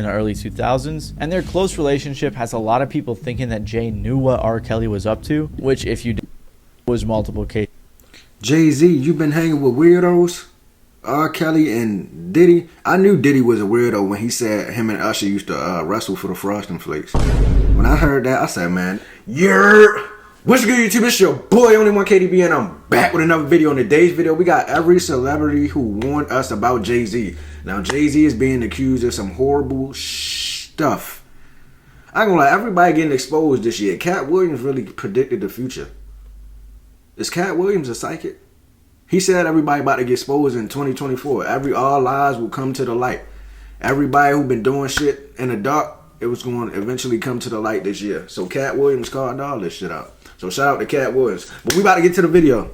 in the early 2000s, and their close relationship has a lot of people thinking that Jay knew what R. Kelly was up to, which if you did, was multiple cases. Jay-Z, you been hanging with weirdos? R. Kelly and Diddy? I knew Diddy was a weirdo when he said him and Usher used to wrestle for the Frosting Flakes. When I heard that, I said, man, what's good, YouTube? It's your boy, Only One KDB, and I'm back with another video. In today's video, we got every celebrity who warned us about Jay-Z. Now, Jay-Z is being accused of some horrible stuff. I ain't gonna lie, everybody getting exposed this year. Cat Williams really predicted the future. Is Cat Williams a psychic? He said everybody about to get exposed in 2024. All lies will come to the light. Everybody who been doing shit in the dark, it was going to eventually come to the light this year. So Cat Williams called all this shit out. So shout out to Cat Williams. But we about to get to the video.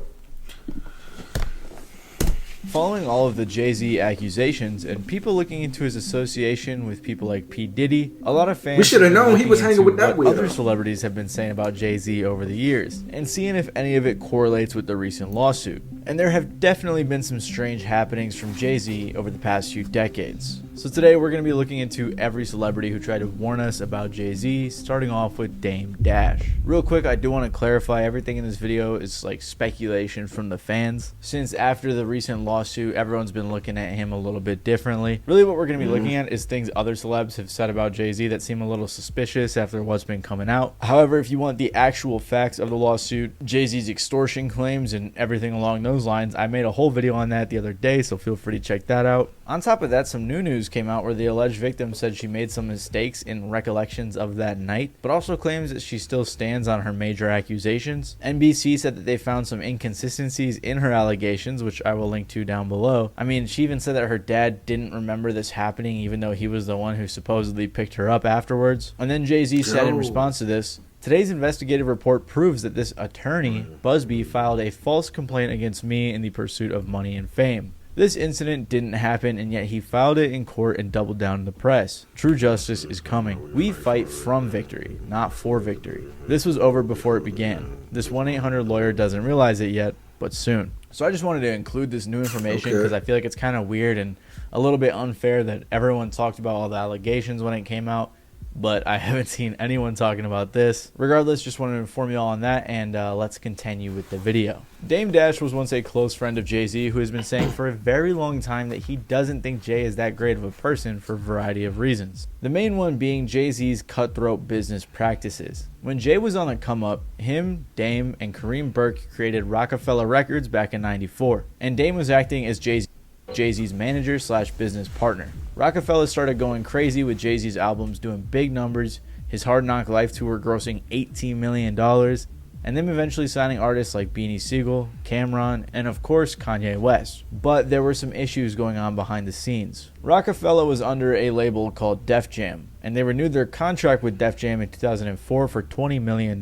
Following all of the Jay-Z accusations and people looking into his association with people like P. Diddy, a lot of fans We should have known he was hanging with that what weirdo. other celebrities have been saying about Jay-Z over the years, and seeing if any of it correlates with the recent lawsuit. And there have definitely been some strange happenings from Jay-Z over the past few decades. So today we're going to be looking into every celebrity who tried to warn us about Jay-Z, starting off with Dame Dash. Real quick, I do want to clarify everything in this video is like speculation from the fans, since after the recent lawsuit, everyone's been looking at him a little bit differently. Really what we're going to be looking at is things other celebs have said about Jay-Z that seem a little suspicious after what's been coming out. However, if you want the actual facts of the lawsuit, Jay-Z's extortion claims and everything along those lines, I made a whole video on that the other day, so feel free to check that out. On top of that, some new news came out where the alleged victim said she made some mistakes in recollections of that night, but also claims that she still stands on her major accusations. NBC said that they found some inconsistencies in her allegations, which I will link to down below. I mean, she even said that her dad didn't remember this happening, even though he was the one who supposedly picked her up afterwards. And then Jay-Z said in response to this, "Today's investigative report proves that this attorney, Busby, filed a false complaint against me in the pursuit of money and fame. This incident didn't happen, and yet he filed it in court and doubled down in the press. True justice is coming. We fight from victory, not for victory. This was over before it began. This 1-800 lawyer doesn't realize it yet, but soon." So I just wanted to include this new information because I feel like it's kind of weird and a little bit unfair that everyone talked about all the allegations when it came out, but I haven't seen anyone talking about this. Regardless, just wanted to inform you all on that, and let's continue with the video. Dame Dash was once a close friend of Jay-Z who has been saying for a very long time that he doesn't think Jay is that great of a person for a variety of reasons. The main one being Jay-Z's cutthroat business practices. When Jay was on the come up, him, Dame, and Kareem Burke created Rockefeller Records back in '94, and Dame was acting as Jay-Z's manager slash business partner. Rockefeller started going crazy with Jay-Z's albums doing big numbers, his Hard Knock Life tour grossing $18 million, and then eventually signing artists like Beanie Sigel, Cameron, and of course Kanye West. But there were some issues going on behind the scenes. Rockefeller was under a label called Def Jam, and they renewed their contract with Def Jam in 2004 for $20 million.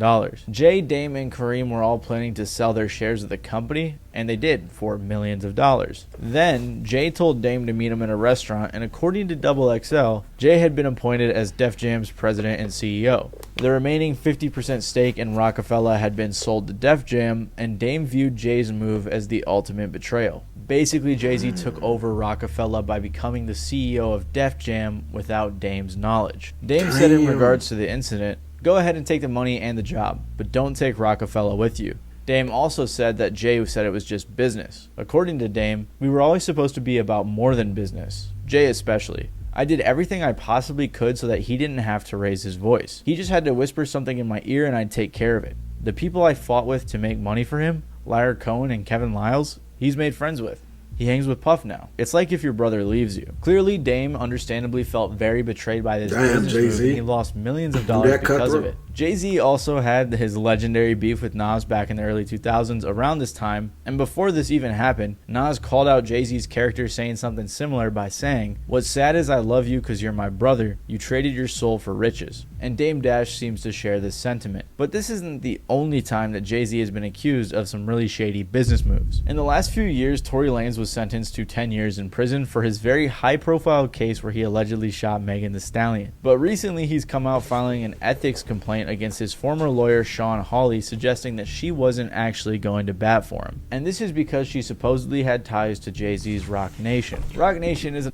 Jay, Dame, and Kareem were all planning to sell their shares of the company, and they did for millions of dollars. Then, Jay told Dame to meet him in a restaurant, and according to XXL, Jay had been appointed as Def Jam's president and CEO. The remaining 50% stake in Rockefeller had been sold to Def Jam, and Dame viewed Jay's move as the ultimate betrayal. Basically, Jay-Z took over Rockefeller by becoming the CEO of Def Jam without Dame's knowledge. Dame said in regards to the incident, "Go ahead and take the money and the job, but don't take Rockefeller with you." Dame also said that Jay said it was just business. According to Dame, "We were always supposed to be about more than business. Jay especially. I did everything I possibly could so that he didn't have to raise his voice. He just had to whisper something in my ear and I'd take care of it. The people I fought with to make money for him, Larry Cohen and Kevin Liles, he's made friends with. He hangs with Puff now. It's like if your brother leaves you." Clearly, Dame understandably felt very betrayed by this business move, and he lost millions of dollars because of it. Jay-Z also had his legendary beef with Nas back in the early 2000s around this time, and before this even happened, Nas called out Jay-Z's character saying something similar by saying, "What's sad is I love you because you're my brother. You traded your soul for riches." And Dame Dash seems to share this sentiment. But this isn't the only time that Jay-Z has been accused of some really shady business moves. In the last few years, Tory Lanez was sentenced to 10 years in prison for his very high-profile case where he allegedly shot Megan Thee Stallion. But recently, he's come out filing an ethics complaint against his former lawyer Sean Hawley, suggesting that she wasn't actually going to bat for him. And this is because she supposedly had ties to Jay-Z's Roc Nation. Roc Nation is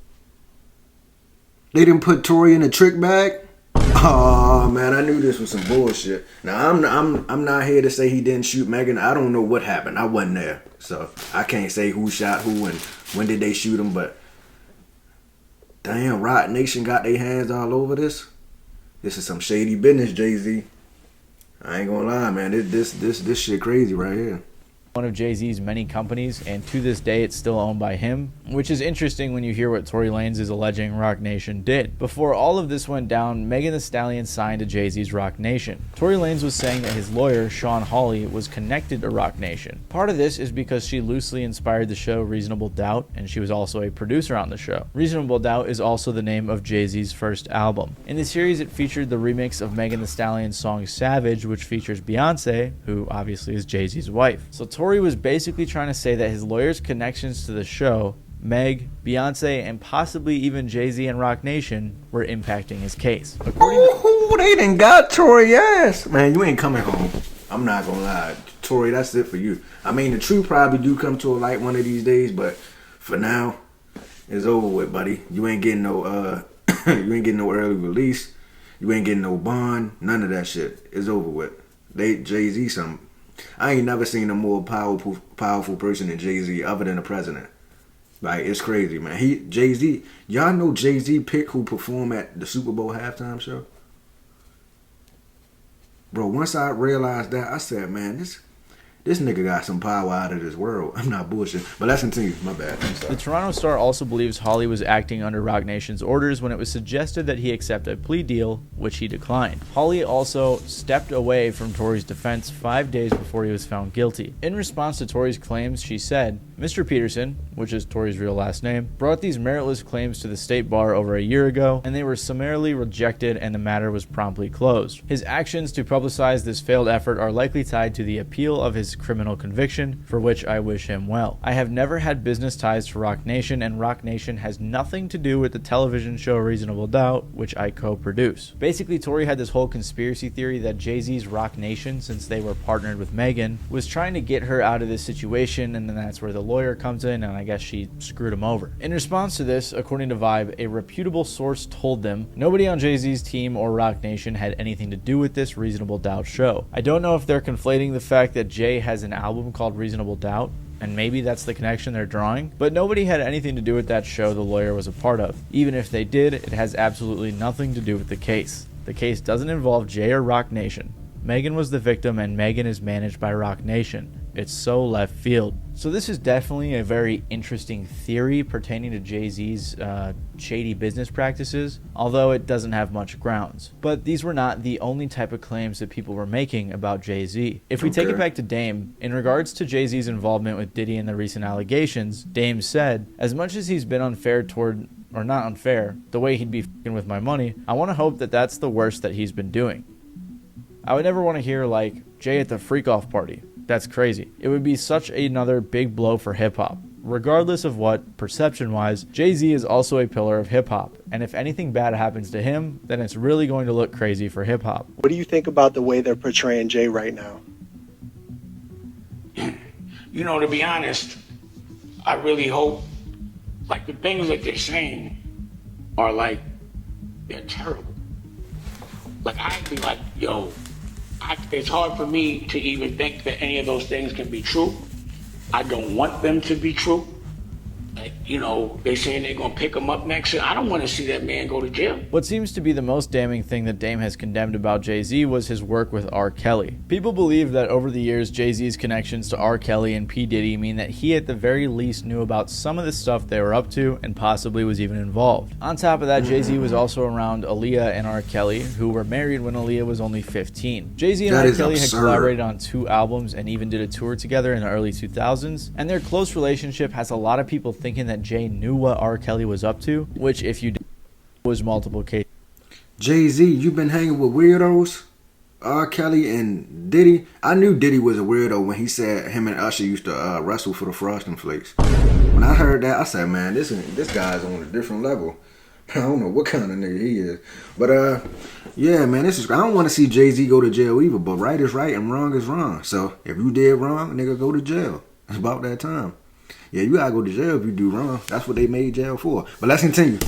They didn't put Tory in the trick bag. Oh man, I knew this was some bullshit. Now I'm not here to say he didn't shoot Megan. I don't know what happened. I wasn't there, so I can't say who shot who and when did they shoot him. But damn, Roc Nation got their hands all over this. This is some shady business, Jay-Z. I ain't gonna lie, man. This shit crazy right here. One of Jay-Z's many companies, and to this day it's still owned by him, which is interesting when you hear what Tory Lanez is alleging Roc Nation did. Before all of this went down, Megan Thee Stallion signed to Jay-Z's Roc Nation. Tory Lanez was saying that his lawyer, Sean Hawley, was connected to Roc Nation. Part of this is because she loosely inspired the show Reasonable Doubt, and she was also a producer on the show. Reasonable Doubt is also the name of Jay-Z's first album. In the series, it featured the remix of Megan Thee Stallion's song Savage, which features Beyonce, who obviously is Jay-Z's wife. So Tory was basically trying to say that his lawyer's connections to the show, Meg, Beyonce, and possibly even Jay-Z and Roc Nation were impacting his case. Ooh, they done got Tory ass. Man, you ain't coming home. I'm not gonna lie. Tory, that's it for you. I mean, the truth probably do come to a light one of these days, but for now, it's over with, buddy. You ain't getting no you ain't getting no early release. You ain't getting no bond. None of that shit. It's over with. Jay-Z something. I ain't never seen a more powerful person than Jay-Z other than the president. Like, it's crazy, man. Jay-Z, y'all know Jay-Z picked who performed at the Super Bowl halftime show? Bro, once I realized that, I said, man, this nigga got some power out of this world. I'm not bullshit. But let's continue. My bad. The Toronto Star also believes Hawley was acting under Roc Nation's orders when it was suggested that he accept a plea deal, which he declined. Hawley also stepped away from Tory's defense 5 days before he was found guilty. In response to Tory's claims, she said, Mr. Peterson, which is Tory's real last name, brought these meritless claims to the state bar over a year ago, and they were summarily rejected and the matter was promptly closed. His actions to publicize this failed effort are likely tied to the appeal of his criminal conviction, for which I wish him well. I have never had business ties to Roc Nation, and Roc Nation has nothing to do with the television show Reasonable Doubt, which I co-produce. Basically, Tory had this whole conspiracy theory that Jay-Z's Roc Nation, since they were partnered with Megan, was trying to get her out of this situation, and then that's where the lawyer comes in, and I guess she screwed him over. In response to this, according to Vibe, a reputable source told them nobody on Jay-Z's team or Roc Nation had anything to do with this Reasonable Doubt show. I don't know if they're conflating the fact that Jay has an album called Reasonable Doubt, and maybe that's the connection they're drawing, but nobody had anything to do with that show the lawyer was a part of. Even if they did, it has absolutely nothing to do with the case. The case doesn't involve Jay or Roc Nation. Megan was the victim, and Megan is managed by Roc Nation. It's so left field. So this is definitely a very interesting theory pertaining to Jay-Z's shady business practices, although it doesn't have much grounds. But these were not the only type of claims that people were making about Jay-Z. If we take it back to Dame, in regards to Jay-Z's involvement with Diddy and the recent allegations, Dame said, as much as he's been unfair toward, or not unfair, the way he'd be f***ing with my money, I want to hope that that's the worst that he's been doing. I would never want to hear like, Jay at the freak-off party. That's crazy. It would be such another big blow for hip-hop. Regardless of what, perception-wise, Jay-Z is also a pillar of hip-hop, and if anything bad happens to him, then it's really going to look crazy for hip-hop. What do you think about the way they're portraying Jay right now? You know, to be honest, I really hope, like, the things that they're saying are, like, they're terrible. Like, I'd be like, yo, it's hard for me to even think that any of those things can be true. I don't want them to be true. Like, you know, they're saying they're going to pick him up next year. I don't want to see that man go to jail. What seems to be the most damning thing that Dame has condemned about Jay-Z was his work with R. Kelly. People believe that over the years, Jay-Z's connections to R. Kelly and P. Diddy mean that he at the very least knew about some of the stuff they were up to and possibly was even involved. On top of that, Jay-Z was also around Aaliyah and R. Kelly, who were married when Aaliyah was only 15. Jay-Z and R. Kelly had collaborated on 2 albums and even did a tour together in the early 2000s, and their close relationship has a lot of people thinking that Jay knew what R. Kelly was up to, which if you did, was multiple cases. Jay-Z, you been hanging with weirdos? R. Kelly and Diddy? I knew Diddy was a weirdo when he said him and Usher used to wrestle for the Frosting Flakes. When I heard that, I said, man, this guy's on a different level. I don't know what kind of nigga he is. But, yeah, man, I don't want to see Jay-Z go to jail either, but right is right and wrong is wrong. So if you did wrong, nigga, go to jail. It's about that time. Yeah, you gotta go to jail if you do wrong. That's what they made jail for. But let's continue.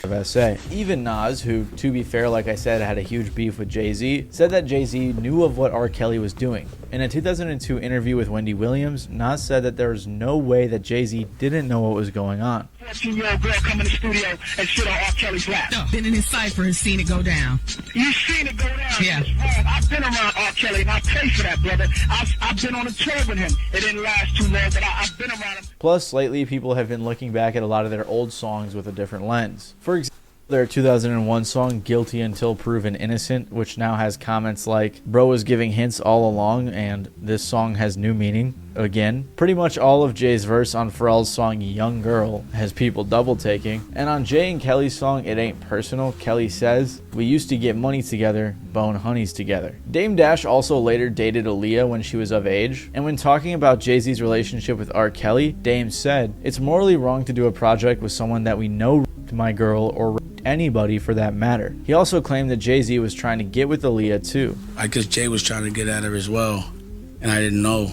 of SA. Even Nas, who, to be fair, like I said, had a huge beef with Jay-Z, said that Jay-Z knew of what R. Kelly was doing. In a 2002 interview with Wendy Williams, Nas said that there was no way that Jay-Z didn't know what was going on. 14-year-old girl come in the studio and shit on R. Kelly's rap. Been in his cypher and seen it go down. You seen it go down? Yeah. It's wrong. I've been around R. Kelly and I pay for that, brother. I've been on a tour with him. It didn't last too long, but I've been around him. Plus, lately, people have been looking back at a lot of their old songs with a different lens. For example, their 2001 song, Guilty Until Proven Innocent, which now has comments like, bro was giving hints all along, and this song has new meaning. Again, pretty much all of Jay's verse on Pharrell's song Young Girl has people double taking. And on Jay and Kelly's song It Ain't Personal, Kelly says, we used to get money together, bone honeys together. Dame Dash also later dated Aaliyah when she was of age. And when talking about Jay-Z's relationship with R. Kelly, Dame said, it's morally wrong to do a project with someone that we know raped my girl or raped anybody for that matter. He also claimed that Jay-Z was trying to get with Aaliyah too. I guess Jay was trying to get at her as well, and I didn't know.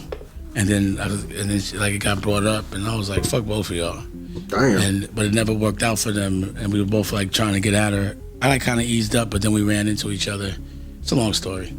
And then it got brought up, and I was like, fuck both of y'all. Damn. But it never worked out for them, and we were both like trying to get at her. I kind of eased up, but then we ran into each other. It's a long story.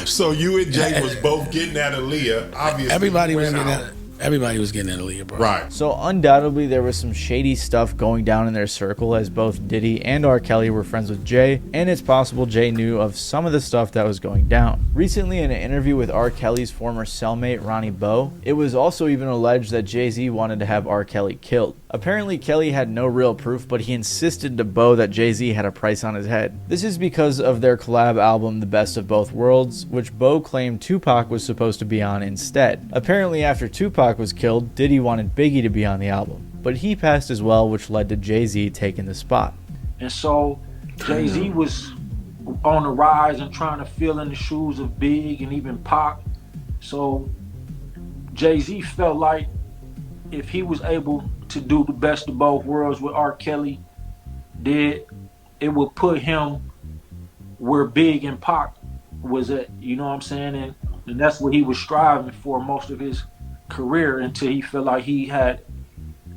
So you and Jay was both getting at Aaliyah, obviously. Everybody was getting at Aaliyah, bro. Right. So undoubtedly there was some shady stuff going down in their circle, as both Diddy and R. Kelly were friends with Jay, and it's possible Jay knew of some of the stuff that was going down. Recently, in an interview with R. Kelly's former cellmate Ronnie Bo, it was also even alleged that Jay-Z wanted to have R. Kelly killed. Apparently Kelly had no real proof, but he insisted to Bo that Jay-Z had a price on his head. This is because of their collab album The Best of Both Worlds, which Bo claimed Tupac was supposed to be on instead. Apparently after Tupac was killed, Diddy wanted Biggie to be on the album, but he passed as well, which led to Jay-Z taking the spot. And so Jay-Z was on the rise and trying to fill in the shoes of Big and even Pac. So Jay-Z felt like if he was able to do the best of both worlds with R. Kelly did, it would put him where Big and Pac was at, you know what I'm saying? And that's what he was striving for most of his career until he felt like he had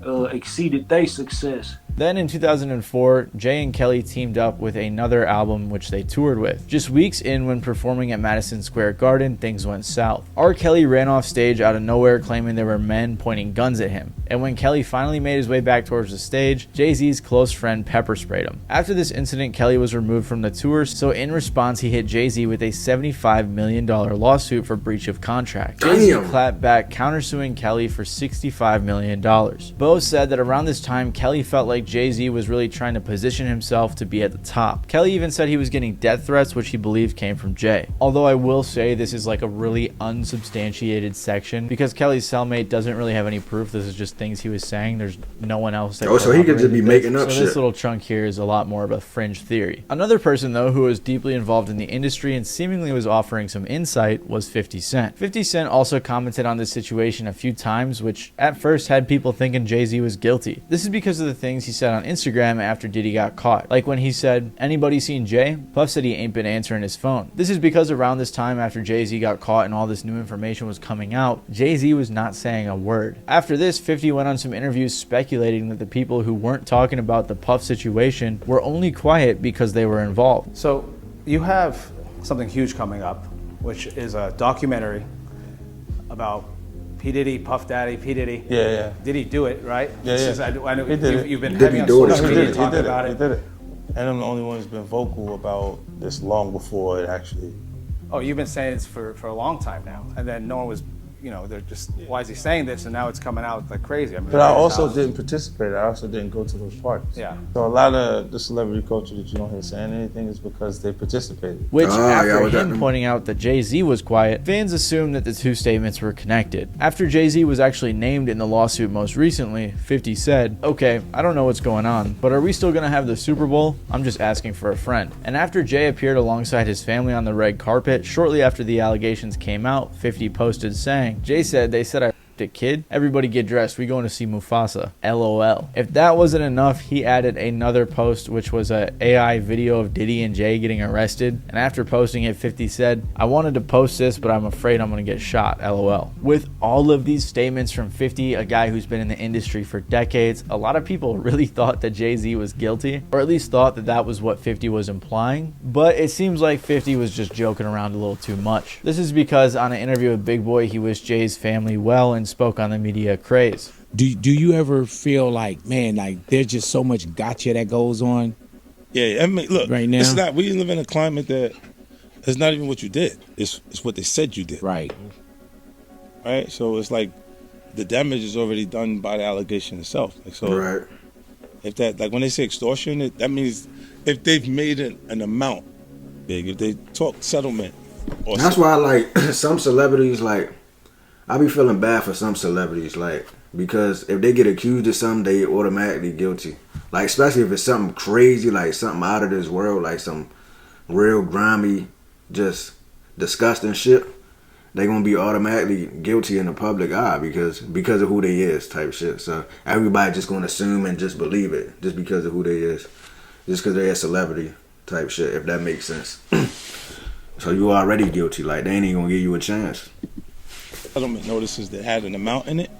exceeded their success. Then in 2004, Jay and Kelly teamed up with another album which they toured with. Just weeks in, when performing at Madison Square Garden, things went south. R. Kelly ran off stage out of nowhere claiming there were men pointing guns at him. And when Kelly finally made his way back towards the stage, Jay-Z's close friend pepper sprayed him. After this incident, Kelly was removed from the tour, so in response he hit Jay-Z with a $75 million lawsuit for breach of contract. Jay-Z clapped back, countersuing Kelly for $65 million. Bo said that around this time, Kelly felt like Jay-Z was really trying to position himself to be at the top. Kelly even said he was getting death threats, which he believed came from Jay. Although I will say this is like a really unsubstantiated section, because Kelly's cellmate doesn't really have any proof. This is just things he was saying. There's no one else that so he could just be making up shit. So this little chunk here is a lot more of a fringe theory. Another person though who was deeply involved in the industry and seemingly was offering some insight was 50 Cent. 50 Cent also commented on this situation a few times, which at first had people thinking Jay-Z was guilty. This is because of the things he said on Instagram after Diddy got caught. Like when he said, anybody seen Jay? Puff said he ain't been answering his phone. This is because around this time after Jay-Z got caught and all this new information was coming out, Jay-Z was not saying a word. After this, 50 went on some interviews speculating that the people who weren't talking about the Puff situation were only quiet because they were involved. So you have something huge coming up, which is a documentary about P. Diddy, Puff Daddy, P. Diddy. Yeah. Did he do it, right? I know he did it. You've been Did heavy he on do it? social He media did it. talking about He it. did it. And I'm the only one who's been vocal about this long before it actually. Oh, you've been saying this for a long time now. And then no one was, they're just, why is he saying this? And now it's coming out like crazy. But I also didn't participate. I also didn't go to those parties. Yeah. So a lot of the celebrity culture that you don't hear saying anything is because they participated. Which, after him pointing out that Jay-Z was quiet, fans assumed that the two statements were connected. After Jay-Z was actually named in the lawsuit most recently, 50 said, okay, I don't know what's going on, but are we still going to have the Super Bowl? I'm just asking for a friend. And after Jay appeared alongside his family on the red carpet, shortly after the allegations came out, 50 posted saying, Jay said, they said I cryptic kid. Everybody get dressed. We going to see Mufasa. LOL. If that wasn't enough, he added another post, which was a AI video of Diddy and Jay getting arrested. And after posting it, 50 said, "I wanted to post this, but I'm afraid I'm going to get shot. LOL." With all of these statements from 50, a guy who's been in the industry for decades, a lot of people really thought that Jay-Z was guilty, or at least thought that that was what 50 was implying. But it seems like 50 was just joking around a little too much. This is because on an interview with Big Boy, he wished Jay's family well and spoke on the media craze. Do you ever feel like, man, like there's just so much gotcha that goes on? Yeah, I mean, look, right now, it's not. We live in a climate that it's not even what you did. It's what they said you did. Right. Right. So it's like the damage is already done by the allegation itself. Like, so Right. if that, like when they say extortion, that means if they've made an amount big, if they talk settlement. Or That's why, like, some celebrities, like, I be feeling bad for some celebrities, like, because if they get accused of something, they automatically guilty. Like, especially if it's something crazy, like something out of this world, like some real grimy, just disgusting shit, they gonna be automatically guilty in the public eye because of who they is type shit. So everybody just gonna assume and just believe it just because of who they is, just because they're a celebrity type shit, if that makes sense. So you already guilty, like they ain't even gonna give you a chance. settlement notices that had an amount in it,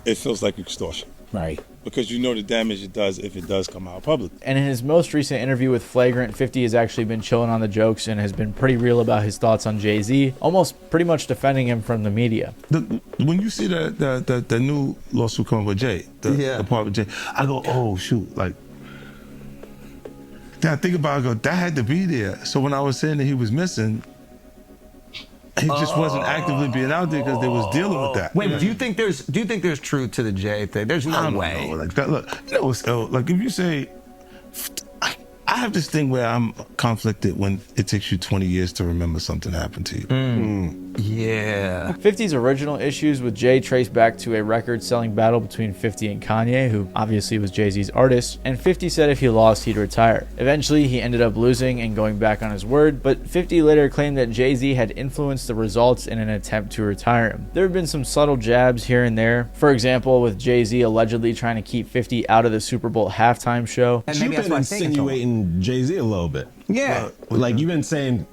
it feels like extortion. Right. Because you know the damage it does if it does come out public. And in his most recent interview with Flagrant, 50 has actually been chilling on the jokes and has been pretty real about his thoughts on Jay-Z, almost pretty much defending him from the media. When you see the new lawsuit coming with Jay, the part with Jay, I go, oh shoot, like. Then I think about it, I go, that had to be there. So when I was saying that he was missing, he just wasn't actively being out there because they was dealing with that. Wait, but do you think there's truth to the Jay thing? There's no way. Know, like that, look, you know, so, like if you say, I have this thing where I'm conflicted when it takes you 20 years to remember something happened to you. Yeah. 50's original issues with Jay trace back to a record-selling battle between 50 and Kanye, who obviously was Jay-Z's artist, and 50 said if he lost, he'd retire. Eventually, he ended up losing and going back on his word, but 50 later claimed that Jay-Z had influenced the results in an attempt to retire him. There have been some subtle jabs here and there. For example, with Jay-Z allegedly trying to keep 50 out of the Super Bowl halftime show. And maybe You've been insinuating Jay-Z a little bit. Yeah. Like you've been saying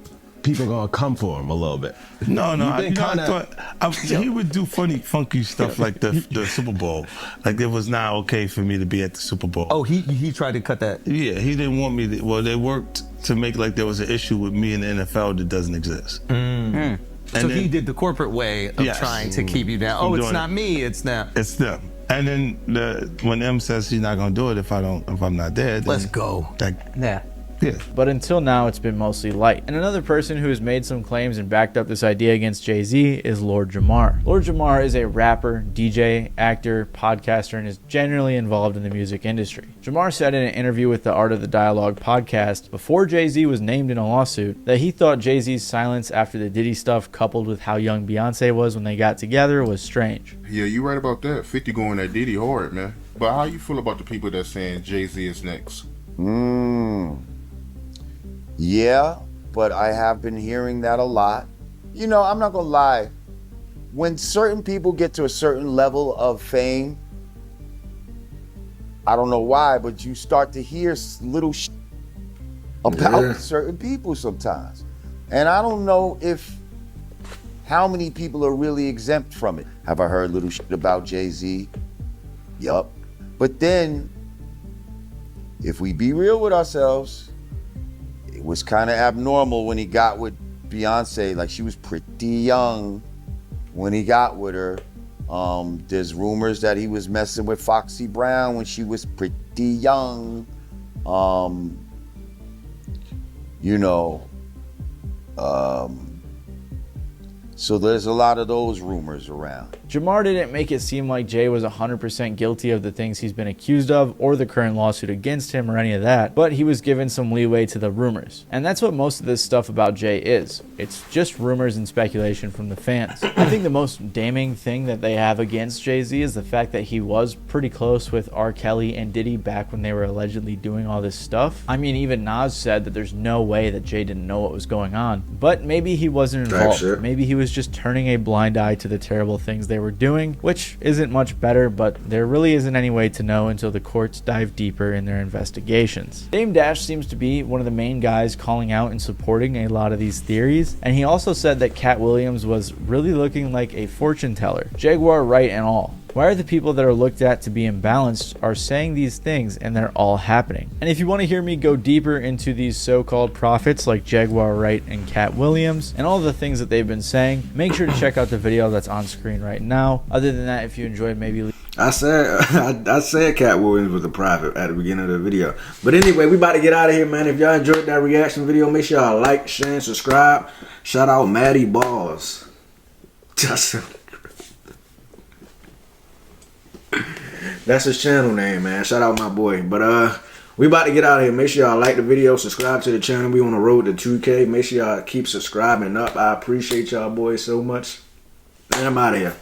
people gonna come for him a little bit. No, I thought he would do funky stuff like the Super Bowl. Like it was not okay for me to be at the Super Bowl. Oh, he tried to cut that. Yeah, he didn't want me to. Well, they worked to make like there was an issue with me in the NFL that doesn't exist. So he did the corporate way of trying to keep you down. Oh, it's not me, it's them. It's them. And then when M says he's not gonna do it if I'm not there, then let's go. Yeah. But until now, it's been mostly light. And another person who has made some claims and backed up this idea against Jay-Z is Lord Jamar. Lord Jamar is a rapper, DJ, actor, podcaster, and is generally involved in the music industry. Jamar said in an interview with the Art of the Dialogue podcast, before Jay-Z was named in a lawsuit, that he thought Jay-Z's silence after the Diddy stuff coupled with how young Beyonce was when they got together was strange. Yeah, you right about that. 50 going at Diddy hard, man. But how you feel about the people that's saying Jay-Z is next? Yeah, but I have been hearing that a lot. You know, I'm not gonna lie. When certain people get to a certain level of fame, I don't know why, but you start to hear little about certain people sometimes. And I don't know how many people are really exempt from it. Have I heard little shit about Jay-Z? Yup. But then, if we be real with ourselves, it was kind of abnormal when he got with Beyonce. Like, she was pretty young when he got with her. There's rumors that he was messing with Foxy Brown when she was pretty young. So there's a lot of those rumors around. Jamar didn't make it seem like Jay was 100% guilty of the things he's been accused of or the current lawsuit against him or any of that, but he was given some leeway to the rumors. And that's what most of this stuff about Jay is. It's just rumors and speculation from the fans. I think the most damning thing that they have against Jay-Z is the fact that he was pretty close with R. Kelly and Diddy back when they were allegedly doing all this stuff. I mean, even Nas said that there's no way that Jay didn't know what was going on, but maybe he wasn't involved. Maybe he was just turning a blind eye to the terrible things they were doing, which isn't much better, but there really isn't any way to know until the courts dive deeper in their investigations. Dame Dash seems to be one of the main guys calling out and supporting a lot of these theories, and he also said that Cat Williams was really looking like a fortune teller, Jaguar right and all. Why are the people that are looked at to be imbalanced are saying these things and they're all happening? And if you want to hear me go deeper into these so-called prophets like Jaguar Wright and Cat Williams and all the things that they've been saying, make sure to check out the video that's on screen right now. Other than that, if you enjoyed, maybe I said Cat Williams was a prophet at the beginning of the video. But anyway, we about to get out of here, man. If y'all enjoyed that reaction video, make sure y'all like, share, and subscribe. Shout out Maddie Balls. That's his channel name, man. Shout out my boy. But we about to get out of here. Make sure y'all like the video, subscribe to the channel. We on the road to 2K. Make sure y'all keep subscribing up. I appreciate y'all boys so much. And I'm out of here.